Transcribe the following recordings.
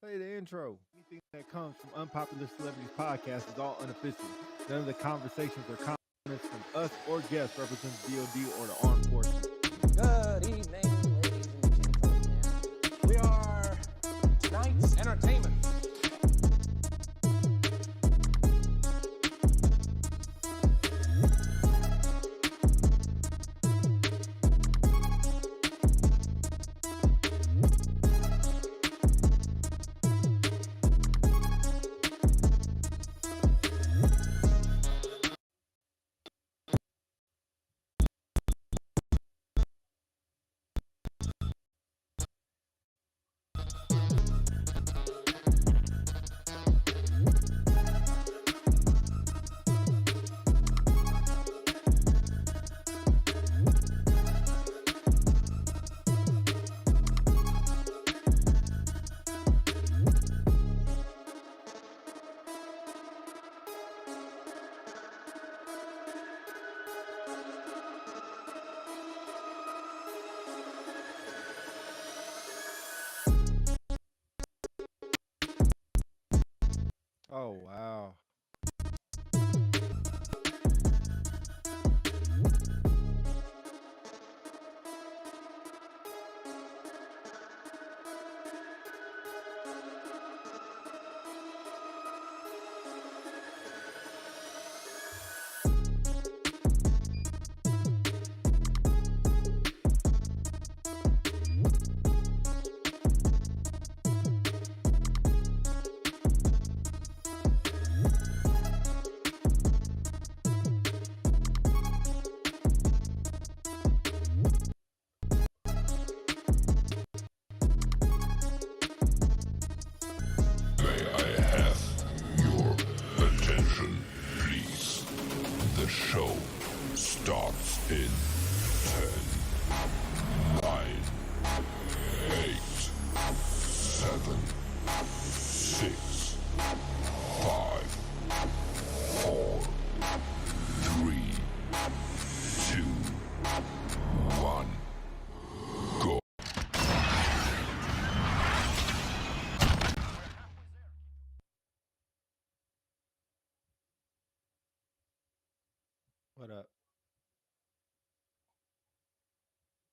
Play the intro. Anything that comes from Unpopular Celebrities Podcast is all unofficial. None of the conversations or comments from us or guests represents DOD or the armed forces. Good evening, ladies and gentlemen. We are tonight's entertainment. Oh, wow. May I have your attention, please? The show starts in 10, 9, 8, 7, 6, 5, 4, 3, 2, 1. Go. What up?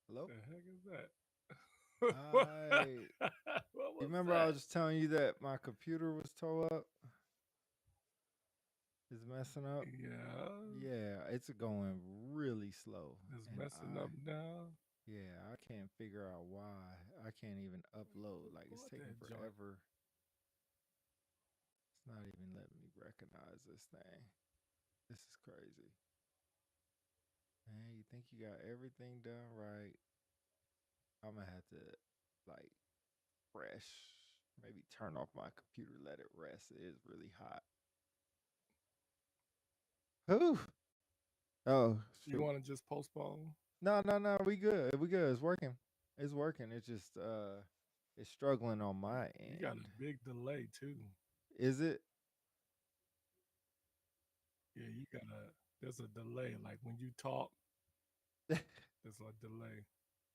Hello? The heck is that? Hi. What You was remember I that? was just telling you that my computer was tore up? It's messing up? Yeah, Yeah, it's going really slow. it's And messing up now. yeah, I can't figure out why. I can't even upload. Like, it's What taking that joint? forever. It's not even letting me recognize this thing. This is crazy. Man, you think you got everything done right? I'm gonna have to like fresh, maybe turn off my computer, let it rest. It is really hot. Whew. Oh You shoot. want to just postpone? No, no, no. We good. We good. It's working. It's working. It's just it's struggling on my You got a end. big delay too. Is it? Yeah, you got a. There's a delay. Like when you talk, there's a delay.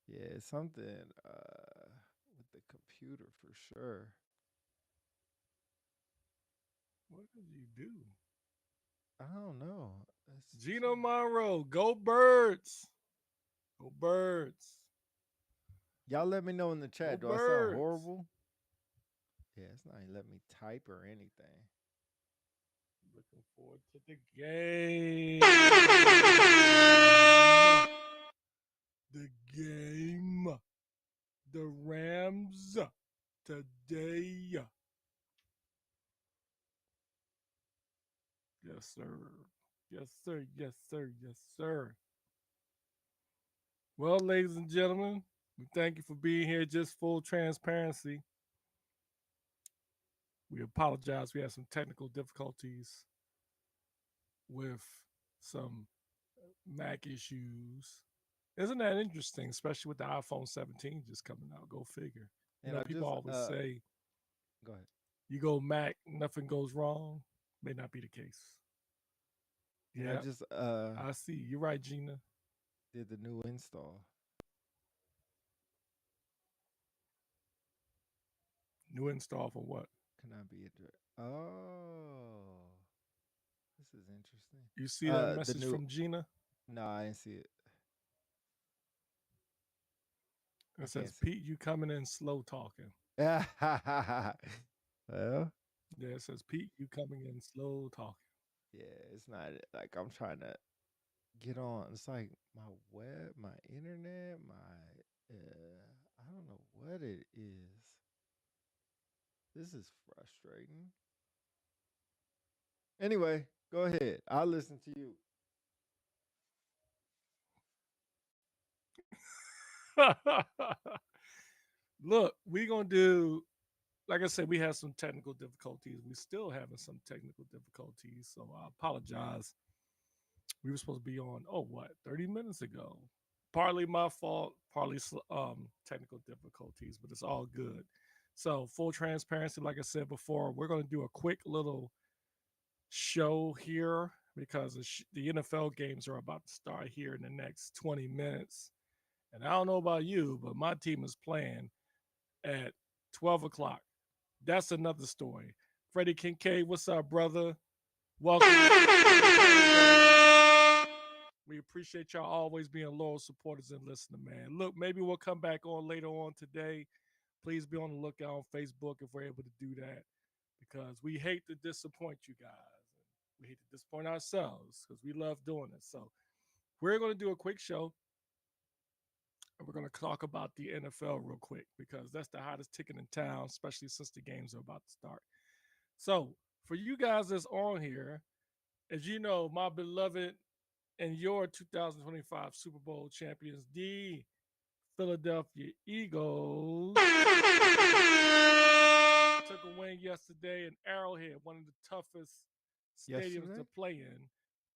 Yeah, it's something with the computer for sure. What did you do? I don't know. Gina Monroe, go birds! Go birds! Y'all let me know in the Go chat. Do I sound birds! horrible? Yeah, it's not even letting me type or anything. Looking forward to the game. The game. The Rams today. Yes, sir. Yes, sir. Yes, sir. Yes, sir. Well, ladies and gentlemen, we thank you for being here. Just full transparency. We apologize. We had some technical difficulties with some Mac issues. Isn't that interesting, especially with the iPhone 17 just coming out? Go figure. You And know, I people just always say, go ahead. you go Mac, nothing goes wrong. May not be the case. And I Yeah, just I see. You're right, Gina. did the new install. New install for what? Cannot be addressed. Oh, this is interesting. You see that The message new. from Gina? No, I didn't see it. I It can't says, see. Pete, you coming in slow talking. Well, Yeah, it says, Pete, you coming in slow talking. yeah, it's not like I'm trying to get on. It's like my web, my internet, my. I don't know what it is. This is frustrating. Anyway, go ahead. I'll listen to you. Look, we're going to do, like I said, we had some technical difficulties. We still having some technical difficulties. So I apologize. We were supposed to be on, 30 minutes ago. Partly my fault, partly technical difficulties, but it's all good. So, full transparency, like I said before, we're going to do a quick little show here because the NFL games are about to start here in the next 20 minutes. And I don't know about you, but my team is playing at 12 o'clock. That's another story. Freddie Kincaid, what's up, brother? Welcome. We appreciate y'all always being loyal supporters and listening, man. Look, maybe we'll come back on later on today. Please be on the lookout on Facebook if we're able to do that because we hate to disappoint you guys. We hate to disappoint ourselves because we love doing it. So we're going to do a quick show and we're going to talk about the NFL real quick because that's the hottest ticket in town, especially since the games are about to start. So for you guys that's on here, as you know, my beloved and your 2025 Super Bowl champions, the Philadelphia Eagles, took a win yesterday in Arrowhead, one of the toughest stadiums Yesterday? to play in,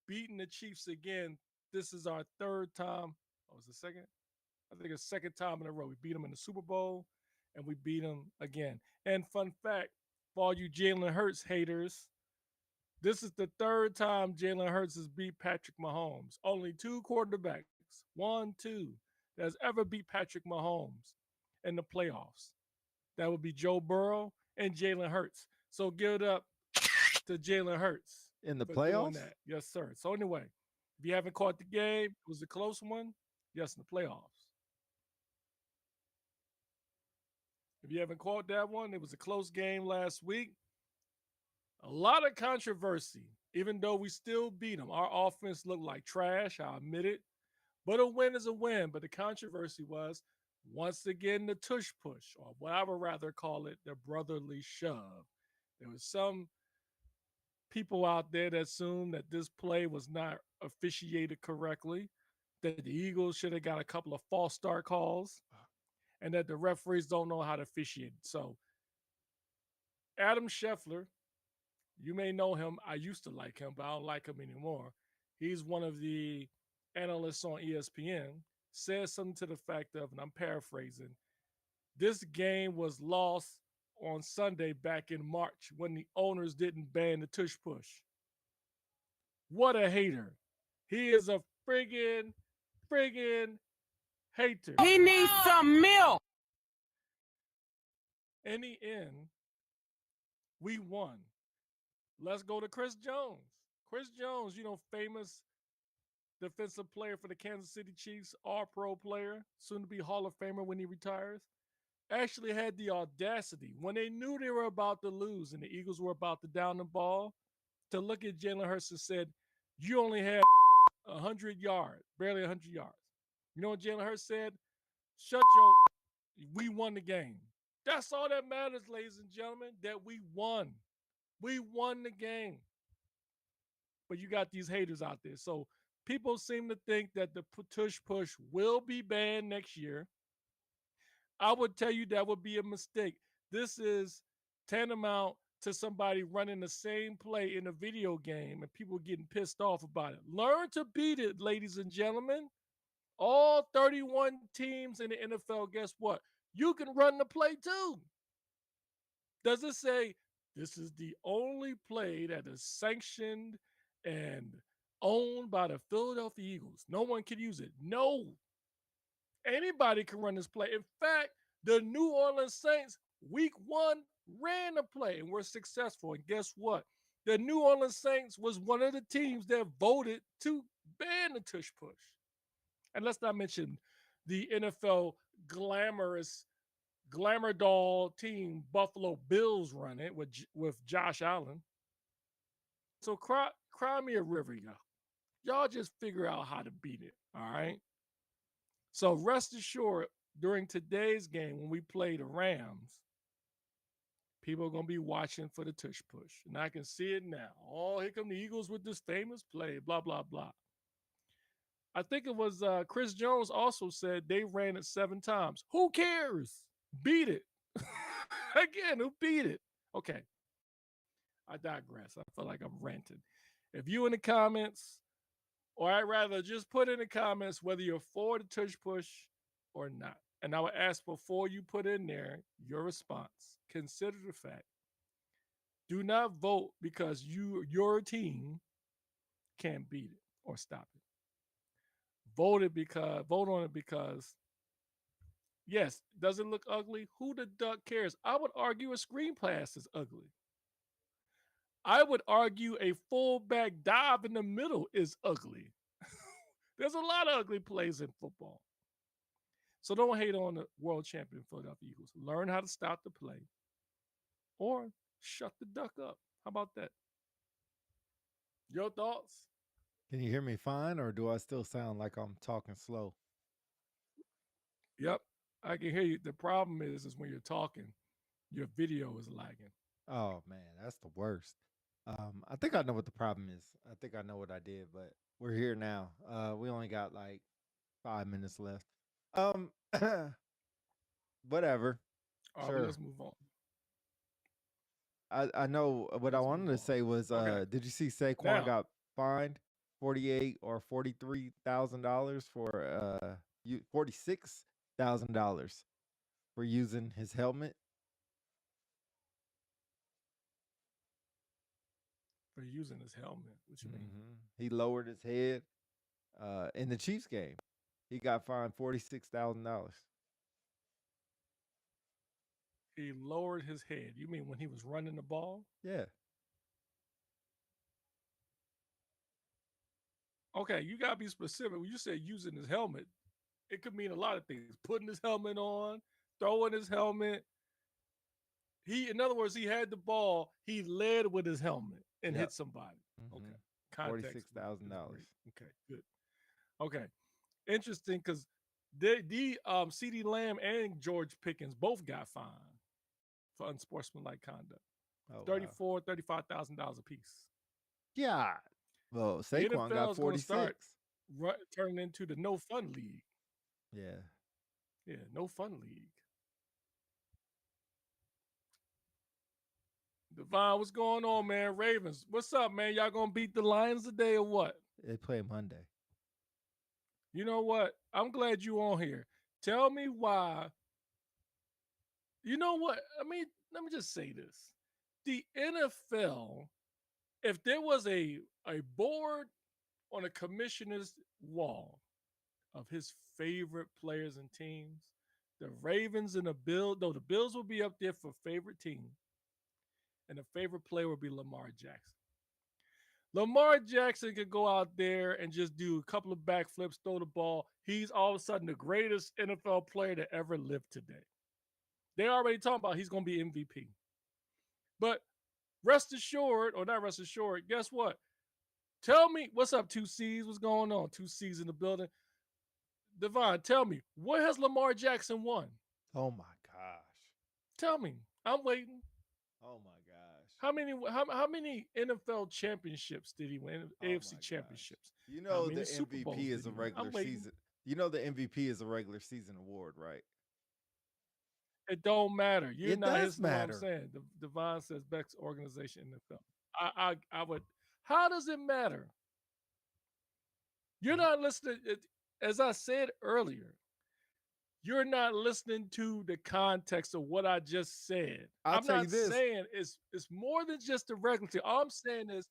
beating the Chiefs again. This is our third time. Oh, was it second? I think it's second time in a row. We beat them in the Super Bowl, and we beat them again. And fun fact, for all you Jalen Hurts haters, this is the third time Jalen Hurts has beat Patrick Mahomes. Only two quarterbacks, 1, 2, that has ever beat Patrick Mahomes in the playoffs. That would be Joe Burrow and Jalen Hurts. So give it up to Jalen Hurts In the for doing playoffs? that. Yes, sir. So anyway, if you haven't caught the game, it was a close one. Yes, in the playoffs. If you haven't caught that one, it was a close game last week. A lot of controversy, even though we still beat them. Our offense looked like trash, I admit it. But a win is a win. But the controversy was, once again, the tush push, or what I would rather call it, the brotherly shove. There was some people out there that assumed that this play was not officiated correctly, that the Eagles should have got a couple of false start calls, and that the referees don't know how to officiate. So, Adam Scheffler, you may know him. I used to like him, but I don't like him anymore. He's one of the analysts on ESPN. Says something to the fact of, and I'm paraphrasing, this game was lost on Sunday back in March when the owners didn't ban the tush push. What a hater. He is a friggin' hater. He needs some milk. In the end, we won. Let's go to Chris Jones. Chris Jones, famous defensive player for the Kansas City Chiefs, all-pro player, soon to be Hall of Famer when he retires, actually had the audacity, when they knew they were about to lose and the Eagles were about to down the ball, to look at Jalen Hurts and said, you only had 100 yards, barely 100 yards. You know what Jalen Hurts said? We won the game. That's all that matters, ladies and gentlemen, that we won. We won the game. But you got these haters out there. So people seem to think that the tush push will be banned next year. I would tell you that would be a mistake. This is tantamount to somebody running the same play in a video game and people getting pissed off about it. Learn to beat it, ladies and gentlemen. All 31 teams in the NFL, guess what? You can run the play too. Does it say this is the only play that is sanctioned and owned by the Philadelphia Eagles? No one can use it. No. Anybody can run this play. In fact, the New Orleans Saints week 1 ran the play and were successful. And guess what? The New Orleans Saints was one of the teams that voted to ban the tush push. And let's not mention the NFL glamour doll team Buffalo Bills run it with Josh Allen. So cry me a river, y'all. Y'all just figure out how to beat it, all right? So rest assured, during today's game when we play the Rams, people are going to be watching for the tush push. And I can see it now. Oh, here come the Eagles with this famous play, blah, blah, blah. I think it was Chris Jones also said they ran it 7 times. Who cares? Beat it. Again, who beat it? Okay. I digress. I feel like I'm ranting. If you in the comments, or I'd rather just put in the comments whether you're for the tush push or not. And I would ask before you put in there your response, consider the fact. Do not vote because your team can't beat it or stop it. Vote on it because, yes, does it look ugly? Who the duck cares? I would argue a screen pass is ugly. I would argue a fullback dive in the middle is ugly. There's a lot of ugly plays in football. So don't hate on the world champion Philadelphia Eagles. Learn how to stop the play or shut the duck up. How about that? Your thoughts? Can you hear me fine, or do I still sound like I'm talking slow? Yep, I can hear you. The problem is when you're talking, your video is lagging. Oh man, that's the worst. I think I know what the problem is. I think I know what I did, but we're here now. We only got like 5 minutes left. Whatever. All right, Sure. let's move on. I know what I Let's wanted move to on. say was, Okay. did you see Saquon Now- got fined $48,000 or $43,000 for $46,000 for using his helmet? For using his helmet. What you mean? He lowered his head in the Chiefs game. He got fined $46,000. He lowered his head. You mean when he was running the ball? Yeah. Okay, you gotta be specific. When you say using his helmet, it could mean a lot of things. Putting his helmet on, throwing his helmet. In other words, he had the ball. He led with his helmet and Yep. hit somebody. Okay, context is $46,000. great. Okay, good. Okay, interesting because the CeeDee Lamb and George Pickens both got fined for unsportsmanlike conduct. Oh, wow. $35,000 a piece. Yeah. Well, The Saquon NFL got is gonna start 46. turning into the no fun league. Yeah. Yeah, no fun league. Devon, what's going on, man? Ravens, what's up, man? Y'all gonna beat the Lions today or what? They play Monday. You know what? I'm glad you on here. Tell me why. You know what? I mean, let me just say this. The NFL, if there was a board on a commissioner's wall of his favorite players and teams, the Ravens and the Bills, though the Bills will be up there for favorite team, and the favorite player will be Lamar Jackson. Lamar Jackson can go out there and just do a couple of backflips, throw the ball. He's all of a sudden the greatest NFL player to ever live today. They already talking about he's going to be MVP. But rest assured, or not rest assured, guess what? Tell me, what's up, 2Cs? What's going on? 2Cs in the building. Devon, tell me, what has Lamar Jackson won? Oh, my gosh. Tell me. I'm waiting. Oh, my gosh. How many NFL championships did he win? Oh, AFC my gosh. championships. You know many the Super Bowls MVP did is he a win? regular I'm waiting. season. You know the MVP is a regular season award, right? It don't matter. You're It not does his. What I'm matter. saying. Devon says Beck's organization in the film. I would. How does it matter? You're not listening. As I said earlier, you're not listening to the context of what I just said. I'll I'm tell you not this. saying it's more than just the regular team. All I'm saying is,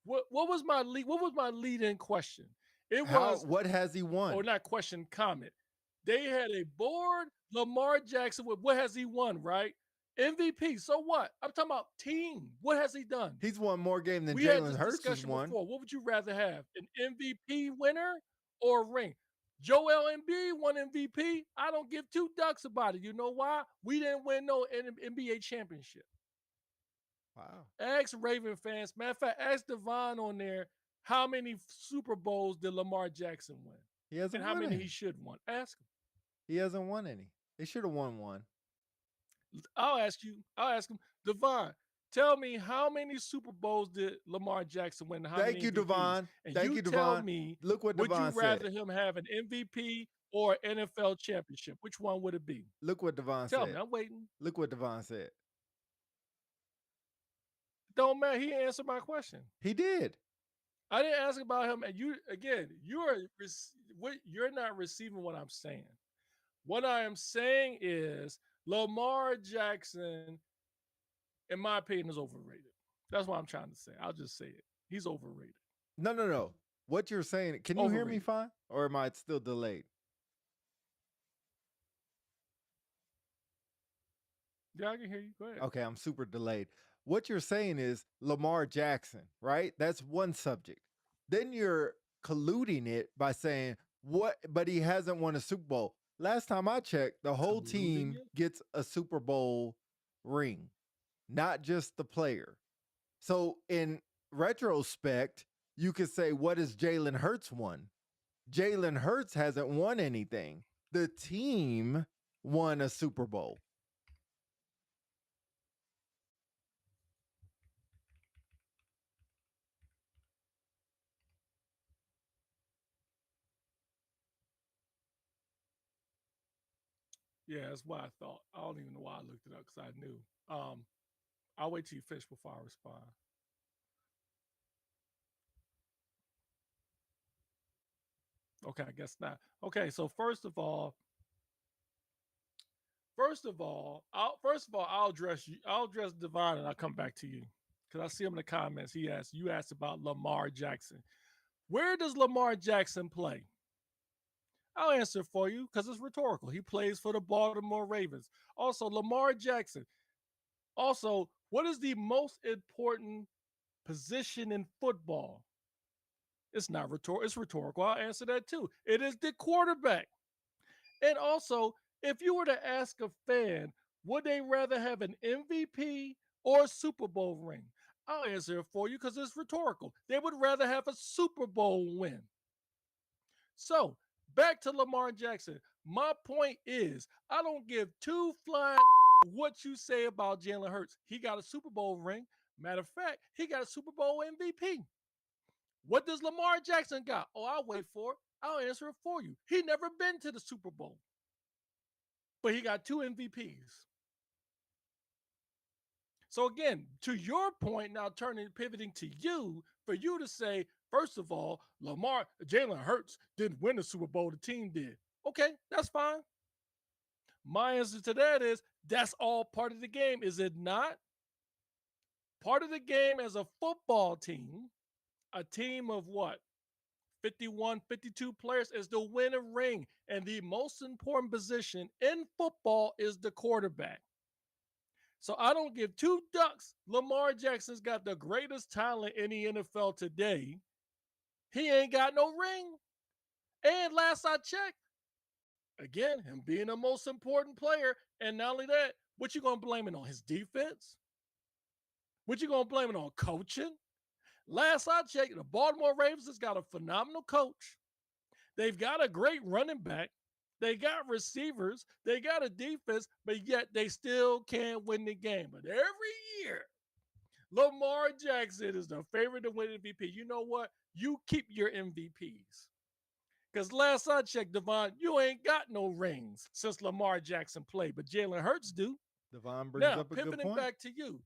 what was my lead? What was my lead-in question? It was What has he won? or not question, comment. They had a board. Lamar Jackson with what has he won, right? MVP. So what? I'm talking about team. What has he done? He's won more games than We had Jalen this Hurts has discussion won. before. What would you rather have? An MVP winner or a ring? Joel Embiid won MVP. I don't give two ducks about it. You know why? We didn't win no NBA championship. Wow. Ask Raven fans. Matter of fact, ask Devon on there how many Super Bowls did Lamar Jackson win? He hasn't And how won many any. he should won. Ask him. He hasn't won any. He should have won one. I'll ask him. Devon, tell me how many Super Bowls did Lamar Jackson win? How Thank many you, MVPs? Devon. And Thank you you, tell Devon. me, Look what would you Devon rather said. him have an MVP or NFL championship? Which one would it be? Look what Devon Tell said. me, I'm waiting. Look what Devon said. Don't matter. He didn't answer my question. He did. I didn't ask about him. And you're not receiving what I'm saying. What I am saying is Lamar Jackson, in my opinion, is overrated. That's what I'm trying to say. I'll just say it. He's overrated. No. What you're saying, can you hear me Overrated. fine? Or am I still delayed? Yeah, I can hear you. Go ahead. Okay, I'm super delayed. What you're saying is Lamar Jackson, right? That's one subject. Then you're colluding it by saying, what? But he hasn't won a Super Bowl. Last time I checked, the whole Colluding team it? gets a Super Bowl ring, not just the player. So in retrospect, you could say, what has Jalen Hurts won? Jalen Hurts hasn't won anything. The team won a Super Bowl. Yeah, that's what I thought. I don't even know why I looked it up because I knew. I'll wait till you finish before I respond. Okay, I guess not. Okay, so first of all, I'll address you. I'll address Devon, and I'll come back to you because I see him in the comments. You asked about Lamar Jackson. Where does Lamar Jackson play? I'll answer for you because it's rhetorical. He plays for the Baltimore Ravens. Also, Lamar Jackson. Also, what is the most important position in football? It's not rhetorical. It's rhetorical. I'll answer that too. It is the quarterback. And also, if you were to ask a fan, would they rather have an MVP or a Super Bowl ring? I'll answer it for you because it's rhetorical. They would rather have a Super Bowl win. So, back to Lamar Jackson. My point is, I don't give two flying what you say about Jalen Hurts. He got a Super Bowl ring. Matter of fact, he got a Super Bowl MVP. What does Lamar Jackson got? Oh, I'll wait for it. I'll answer it for you. He never been to the Super Bowl, but he got 2 MVPs. So again, to your point, now pivoting to you, for you to say, first of all, Jalen Hurts didn't win the Super Bowl, the team did. Okay, that's fine. My answer to that is that's all part of the game, is it not? Part of the game as a football team, a team of what? 51, 52 players is to win a ring. And the most important position in football is the quarterback. So I don't give two ducks. Lamar Jackson's got the greatest talent in the NFL today. He ain't got no ring. And last I checked, again, him being the most important player. And not only that, what you going to blame it on? His defense? What you going to blame it on? Coaching? Last I checked, the Baltimore Ravens has got a phenomenal coach. They've got a great running back. They got receivers. They got a defense, but yet they still can't win the game. But every year, Lamar Jackson is the favorite to win MVP. You know what? You keep your MVPs. Because last I checked, Devon, you ain't got no rings since Lamar Jackson played, but Jalen Hurts do. Devon brings Now, up a good pivoting point. back to you.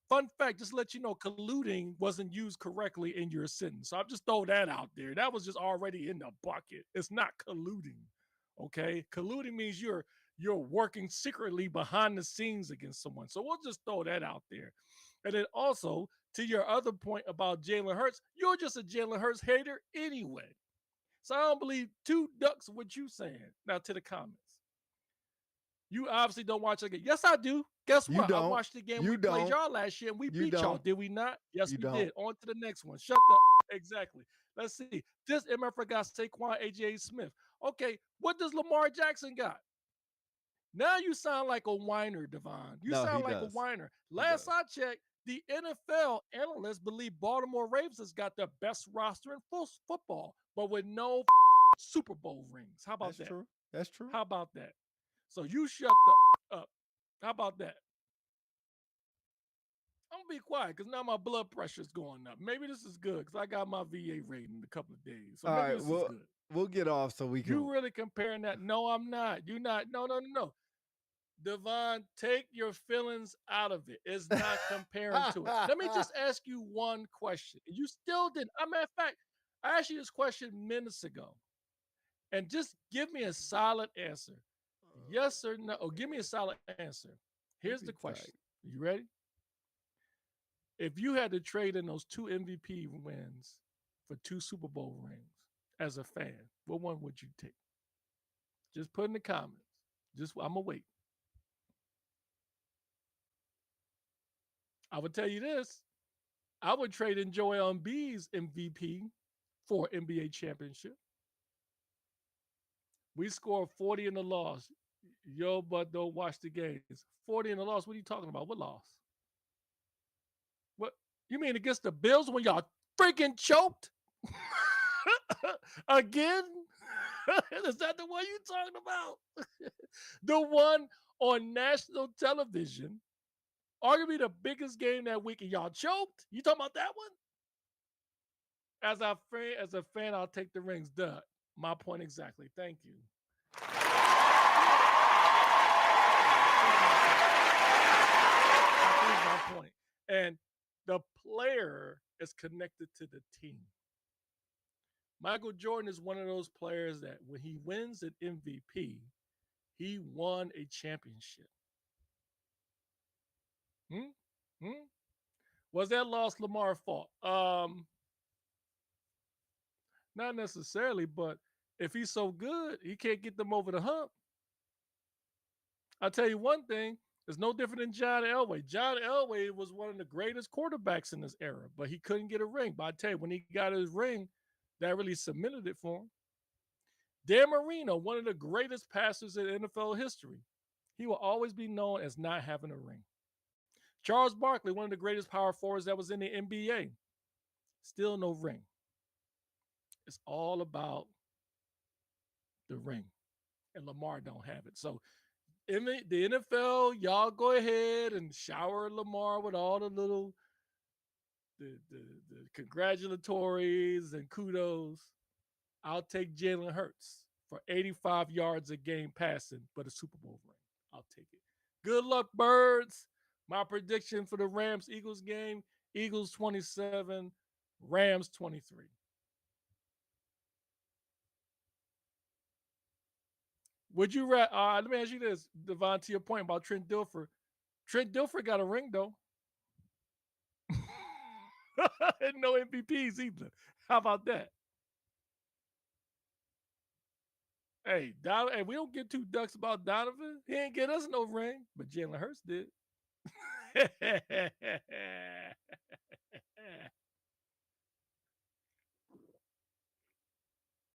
Fun fact, just to let you know, colluding wasn't used correctly in your sentence. So I'll just throw that out there. That was just already in the bucket. It's not colluding. Okay. Colluding means you're working secretly behind the scenes against someone. So we'll just throw that out there. And then also to your other point about Jalen Hurts, you're just a Jalen Hurts hater anyway. So I don't believe two ducks what you saying. Now to the comments. You obviously don't watch the game. Yes, I do. Guess You what? I don't. watched the game You we played don't. y'all last year and we You beat y'all. don't. Did we not? Yes, You we don't. did. On to the next one. Shut the exactly. Let's see. This MF forgot Saquon AJ Smith. Okay, what does Lamar Jackson got? Now you sound like a whiner, Devon. You No, he sound like a does. whiner. He Last does. I checked, the NFL analysts believe Baltimore Ravens has got the best roster in football, but with no Super Bowl rings. How about That's that? true. That's true. How about that? So you shut the up. How about that? I'm gonna be quiet because now my blood pressure is going up. Maybe this is good because I got my VA rating in a couple of days. So All maybe right, this is good. we'll get off so we can. You really comparing that? No, I'm not. You not. No. Devon, take your feelings out of it. It's not comparing to it. Let me just ask you one question. You still didn't. As a matter of fact, I asked you this question minutes ago. And just give me a solid answer. Yes or no. Or give me a solid answer. Here's the question. You ready? If you had to trade in those 2 MVP wins for 2 Super Bowl rings as a fan, what one would you take? Just put in the comments. I'm gonna wait. I would tell you this. I would trade in Joel Embiid's MVP for NBA championship. We scored 40 in the loss. Yo, but don't watch the games. 40 in the loss. What are you talking about? What loss? What you mean against the Bills when y'all freaking choked? Again? Is that the one you talking about? The one on national television, arguably the biggest game that week, and y'all choked? You talking about that one? As a fan, I'll take the rings. Duh. My point exactly. Thank you. That proves my point. And the player is connected to the team. Michael Jordan is one of those players that when he wins an MVP, he won a championship. Was that loss Lamar's fault? Not necessarily, but if he's so good, he can't get them over the hump. I'll tell you one thing, it's no different than John Elway. John Elway was one of the greatest quarterbacks in this era, but he couldn't get a ring. But I tell you, when he got his ring, that really cemented it for him. Dan Marino, one of the greatest passers in NFL history, he will always be known as not having a ring. Charles Barkley, one of the greatest power forwards that was in the NBA, still no ring. It's all about the ring, and Lamar don't have it. So in the NFL, y'all go ahead and shower Lamar with all the little the congratulatories and kudos. I'll take Jalen Hurts for 85 yards a game passing, but a Super Bowl ring. I'll take it. Good luck, birds. My prediction for the Rams-Eagles game, Eagles 27, Rams 23. Would you let me ask you this, Devon, to your point about Trent Dilfer. Trent Dilfer got a ring, though. And no MVPs either. How about that? Hey, we don't get 2 ducks about Donovan. He ain't get us no ring, but Jalen Hurts did.